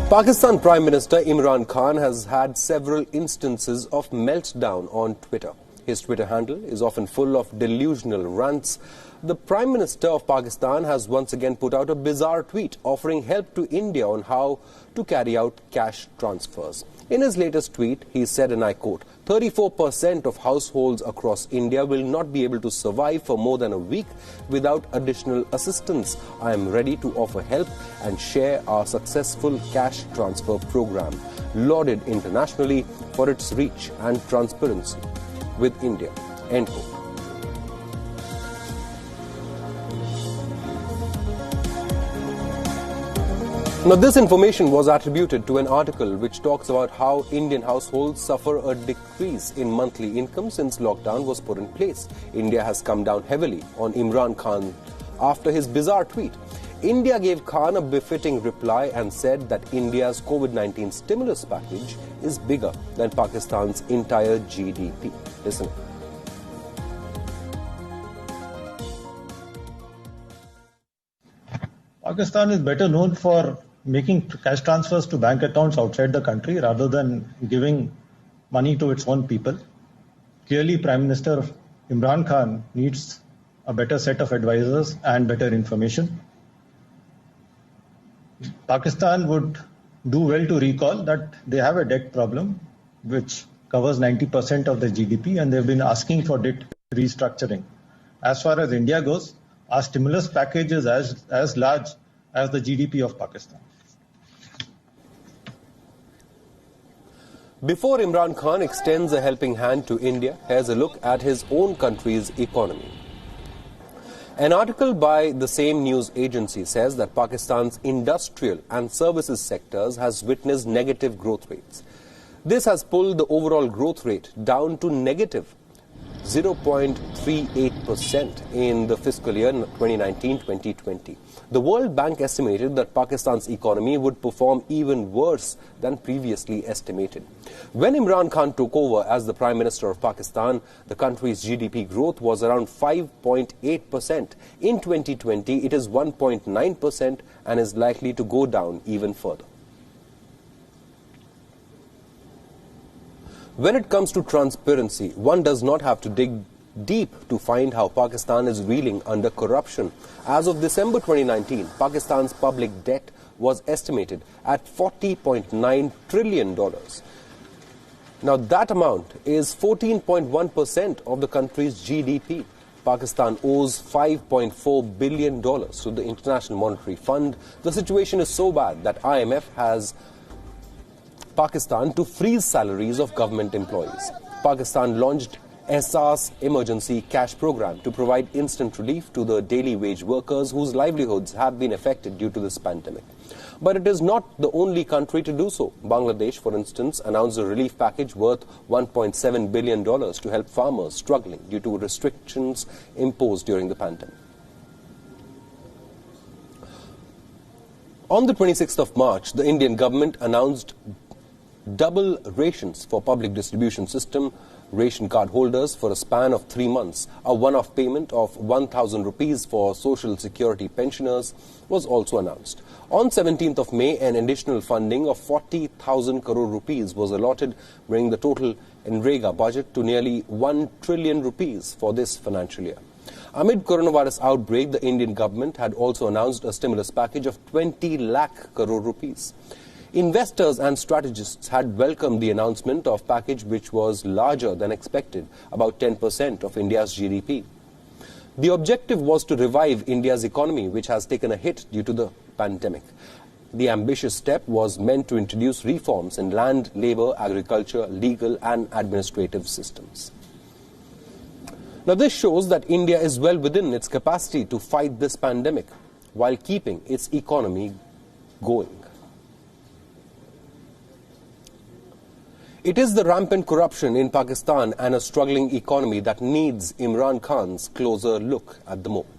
Pakistan Prime Minister Imran Khan has had several instances of meltdown on Twitter. His Twitter handle is often full of delusional rants. The Prime Minister of Pakistan has once again put out a bizarre tweet offering help to India on how to carry out cash transfers. In his latest tweet, he said, and I quote, 34% of households across India will not be able to survive for more than a week without additional assistance. I am ready to offer help and share our successful cash transfer program, lauded internationally for its reach and transparency with India. End quote. Now, this information was attributed to an article which talks about how Indian households suffer a decrease in monthly income since lockdown was put in place. India has come down heavily on Imran Khan after his bizarre tweet. India gave Khan a befitting reply and said that India's COVID-19 stimulus package is bigger than Pakistan's entire GDP. Listen. Pakistan is better known for making cash transfers to bank accounts outside the country rather than giving money to its own people. Clearly, Prime Minister Imran Khan needs a better set of advisors and better information. Pakistan would do well to recall that they have a debt problem which covers 90% of the GDP, and they've been asking for debt restructuring. As far as India goes, our stimulus package is as large as the GDP of Pakistan. Before Imran Khan extends a helping hand to India, here's a look at his own country's economy. An article by the same news agency says that Pakistan's industrial and services sectors has witnessed negative growth rates. This has pulled the overall growth rate down to negative 0.38% in the fiscal year 2019-2020. The World Bank estimated that Pakistan's economy would perform even worse than previously estimated. When Imran Khan took over as the Prime Minister of Pakistan, the country's GDP growth was around 5.8%. In 2020, it is 1.9% and is likely to go down even further. When it comes to transparency, one does not have to dig deep to find how Pakistan is reeling under corruption. As of December 2019, Pakistan's public debt was estimated at $40.9 trillion. Now, that amount is 14.1% of the country's GDP. Pakistan owes $5.4 billion to the International Monetary Fund. The situation is so bad that IMF has Pakistan to freeze salaries of government employees. Pakistan launched Ehsaas emergency cash program to provide instant relief to the daily wage workers whose livelihoods have been affected due to this pandemic. But it is not the only country to do so. Bangladesh, for instance, announced a relief package worth $1.7 billion to help farmers struggling due to restrictions imposed during the pandemic. On the 26th of March, the Indian government announced double rations for public distribution system ration card holders for a span of 3 months. A one-off payment of 1,000 rupees for social security pensioners was also announced. On 17th of May, an additional funding of 40,000 crore rupees was allotted, bringing the total NREGA budget to nearly 1 trillion rupees for this financial year. Amid coronavirus outbreak, the Indian government had also announced a stimulus package of 20 lakh crore rupees. Investors and strategists had welcomed the announcement of package which was larger than expected, about 10% of India's GDP. The objective was to revive India's economy, which has taken a hit due to the pandemic. The ambitious step was meant to introduce reforms in land, labor, agriculture, legal and administrative systems. Now, this shows that India is well within its capacity to fight this pandemic while keeping its economy going. It is the rampant corruption in Pakistan and a struggling economy that needs Imran Khan's closer look at the moment.